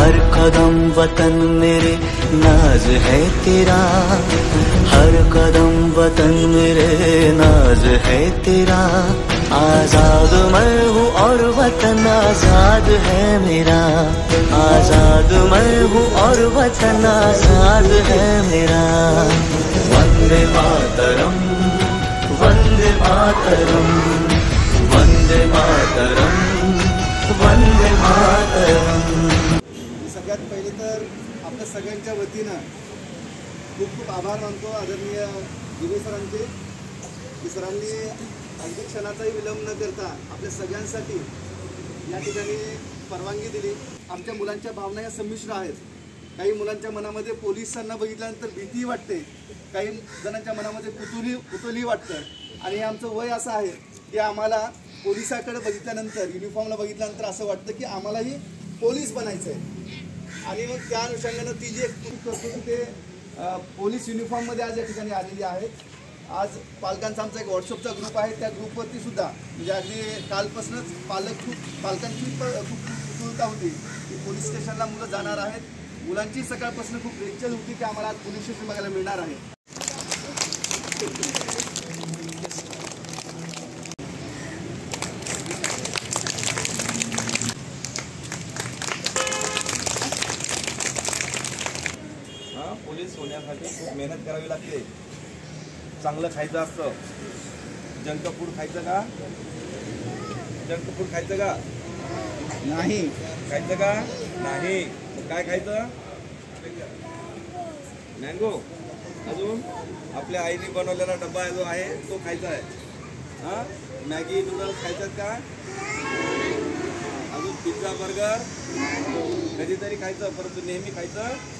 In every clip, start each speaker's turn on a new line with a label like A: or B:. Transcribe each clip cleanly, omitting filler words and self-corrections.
A: हर कदम वतन मेरे नाज है तेरा, हर कदम वतन मेरे नाज है तेरा। आजाद मैं हूँ और वतन आजाद है मेरा, आजाद मैं हूँ और वतन आजाद है मेरा। वंदे मातरम, वंदे मातरम, वंदे मातरम, वंदे मातरम।
B: सगळ्यात पहिले तर आपल्या सगळ्यांच्या वतीनं खूप खूप आभार मानतो आदरणीय दिवे सरांचे, की सरांनी अगदी क्षणाचाही विलंब न करता आपल्या सगळ्यांसाठी या ठिकाणी परवानगी दिली। आमच्या मुलांच्या भावना या संमिश्र आहेत। काही मुलांच्या मनामध्ये पोलिसांना बघितल्यानंतर भीती वाटते, काही जणांच्या मनामध्ये कुतूहल वाटतं आणि आमचं वय असं आहे की आम्हाला पोलिसाकडे बघितल्यानंतर, युनिफॉर्मला बघितल्यानंतर असं वाटतं की आम्हालाही पोलीस बनायचं आहे। आणि मग त्या अनुषंगानं ती जी एक करतो की ते पोलीस युनिफॉर्ममध्ये आज या ठिकाणी आलेली आहेत। आज पालकांचा आमचा एक व्हॉट्सअपचा ग्रुप आहे, त्या ग्रुपवरती सुद्धा म्हणजे अगदी कालपासूनच पालकांची खूप उत्सुकता होती की पोलीस स्टेशनला मुलं जाणार आहेत। मुलांची सकाळपासून खूप रेलचेल होती की आम्हाला आज पोलीस स्टेशन बघायला मिळणार आहे।
C: पोलीस होण्यासाठी खूप मेहनत करावी लागते। चांगलं खायचं असतं। जंक फूड खायचं का? जंक फूड खायचं का?
B: नाही
C: खायचं का? नाही। काय खायचं? मँगो। अजून आपल्या आईने बनवलेला डब्बा जो आहे तो खायचा आहे। हां, मॅगी नूडल्स खायच्यात का? अजून पिझ्झा बर्गर कधीतरी खायचं, परंतु नेहमी खायचं।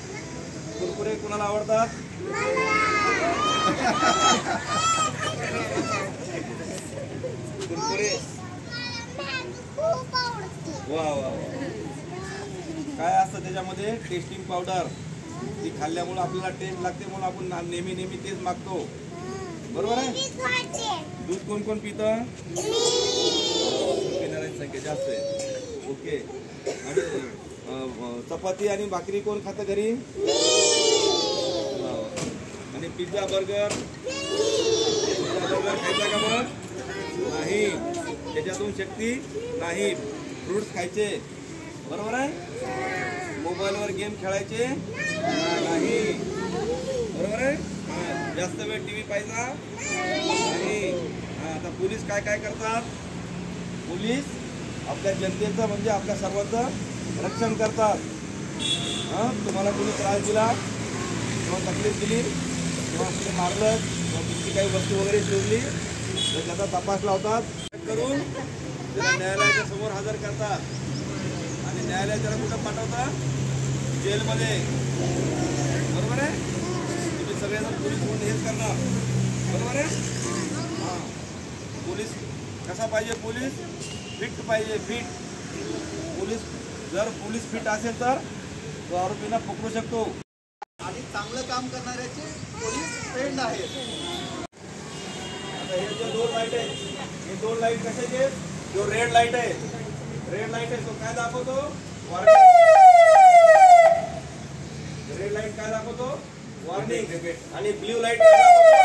C: कुरकुरे कुणाला आवडतात? कुरकुरे वा वा, काय असतं त्याच्यामध्ये? Testing powder. ती खाल्ल्यामुळे आपल्याला टेस्ट लागते म्हणून आपण नेहमी तेच मागतो, बरोबर आहे? दूध कोण कोण पितं? पिणाऱ्यांची संख्या जास्त आहे। ओके। आणि चपाती आणि भाकरी कोण खातं घरी? आणि पिझ्झा बर्गर खायचा का? मग नाही, त्याच्यातून शक्ती नाही। फ्रूट्स खायचे, बरोबर आहे? मोबाईलवर गेम खेळायचे नाही, बरोबर आहे? जास्त वेळ टीव्ही पाहायचा नाही। आता पोलीस काय काय करतात? पोलीस आपल्या जनतेचं म्हणजे आपल्या सर्वांचं रक्षण करतात। तुम्हाला कोणी त्रास दिला किंवा तकलीफ दिली किंवा कुणी मारलं किंवा तुमची काही वस्तू वगैरे चोरली तर त्याचा तपास लावतात, करून त्याला न्यायालयाच्या समोर हजर करतात आणि न्यायालय त्याला कुठं पाठवतात? जेलमध्ये, बरोबर आहे? तुम्ही सगळेजण पोलीस म्हणून हेच करणार, बरोबर आहे? हां, पोलीस कसा पाहिजे? पोलीस फिट पाहिजे, फिट पोलीस। जर पोलीस फिट असेल तर तो आरोपींना पकडू शकतो
B: आणि चांगलं काम करणाऱ्याचे पोलीस ट्रेंड आहेत।
C: आता हे जे दोन लाईट आहेत, हे दोन लाईट कशाचे? जो रेड लाईट आहे, रेड लाईट आहे तो काय दाखवतो? वॉर्निंग। रेड लाईट काय दाखवतो? वॉर्निंग। आणि ब्ल्यू लाईट काय दाखवतो?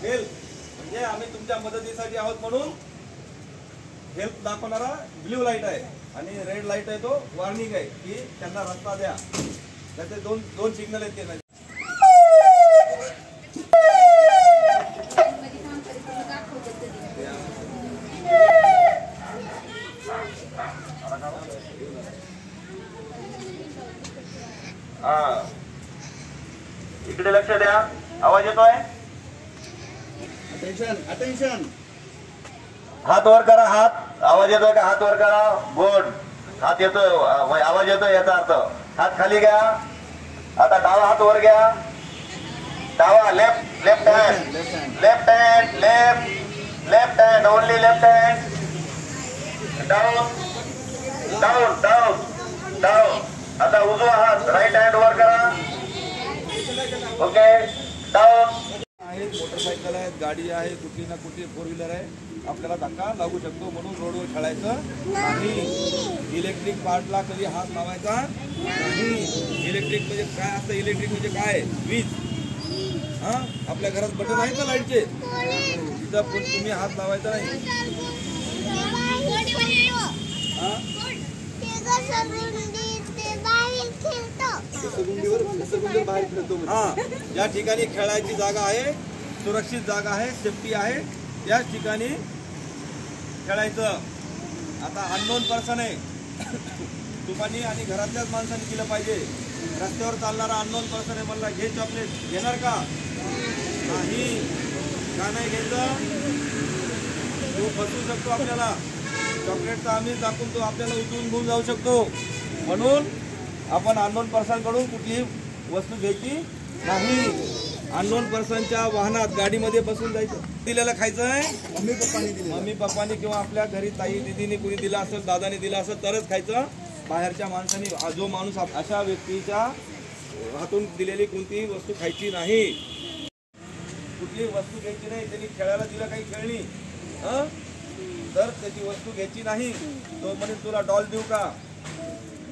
C: हेल्प। म्हणजे आम्ही तुमच्या मदतीसाठी आहोत म्हणून हेल्प दाखवणारा ब्ल्यू लाईट आहे आणि रेड लाईट आहे तो वॉर्निंग आहे की त्यांना रस्ता द्या। त्याचे दोन सिग्नल आहेत ते। इकडे लक्ष द्या, आवाज येतोय?
B: Attention, attention.
C: हात वर करा, हात। आवाज येतोय का? हात वर करा। गुड, हात येतोय, आवाज येतोय याचा अर्थ। हात खाली घ्या। आता डावा हात वर घ्या, डावा। Left, left hand, left hand, left hand, only left hand. Down, down, down, down. आता उजवा हात, राईट हँड वर करा। Okay, down. आहेत, मोटरसायकल आहेत, गाडी आहे, कुठली ना कुठली फोर व्हीलर आहे। आपल्याला धक्का लागू शकतो, म्हणून रोडवर खेळायचं नाही. इलेक्ट्रिक पार्टला कधी हात लावायचा नाही. इलेक्ट्रिक म्हणजे काय असतं? इलेक्ट्रिक म्हणजे काय? वीज. हा, आपल्या घरात बटन आहेत ना लाईटचे, तिथं पण तुम्ही हात लावायचा नाही. हा, ज्या ठिकाणी खेळायची जागा आहे, सुरक्षित जागा आहे, सेफ्टी आहे, त्याच ठिकाणी खेळायचं. आता अननोन पर्सन आहे, तुम्हाला आणि घरातल्याच माणसाने केलं पाहिजे. रस्त्यावर चालणारा अननोन पर्सन आहे, म्हणला घे चॉकलेट, घेणार का? नाही. का नाही घ्यायचं? तो फसवू शकतो आपल्याला. चॉकलेटचा आम्ही दाखवून तो आपल्याला उचलून घेऊन जाऊ शकतो. म्हणून आपण अननोन पर्सन कडून कुठलीही वस्तू घ्यायची नाही. अननोन पर्सनच्या वाहनात, गाडीमध्ये बसून जायचं. दिलेलं खायचं आहे, मम्मी पप्पानी किंवा आपल्या घरी ताई दिदीने कुणी दिला असेल, दादाने दिला असेल तरच खायचं. बाहेरच्या माणसाने, जो माणूस अशा व्यक्तीच्या हातून दिलेली कोणतीही वस्तू खायची नाही. कुठलीही वस्तू घ्यायची नाही. त्यांनी खेळायला दिलं काही खेळणी तर त्याची वस्तू घ्यायची नाही. तो म्हणे तुला डॉल देऊ का?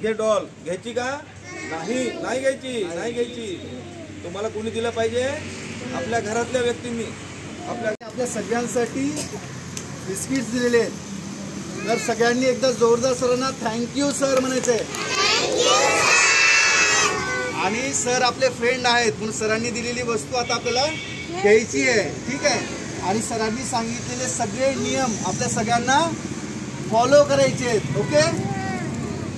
C: घे डॉल. घ्यायची का? नाही. नाही घ्यायची, नाही घ्यायची. तुम्हाला कोणी दिलं पाहिजे? आपल्या घरातल्या व्यक्तींनी.
B: आपल्या सगळ्यांसाठी बिस्किट्स दिलेले आहेत. तर सगळ्यांनी एकदा जोरदार सरांना थँक्यू सर म्हणायचंय. आणि सर आपले फ्रेंड आहेत म्हणून सरांनी दिलेली वस्तू आता आपल्याला घ्यायची आहे. ठीक आहे. आणि सरांनी सांगितलेले सगळे नियम आपल्या सगळ्यांना फॉलो करायचे आहेत. ओके.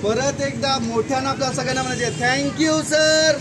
B: परत एकदा मोठ्यानं आपल्या सगळ्यांना म्हणायचे थँक्यू सर.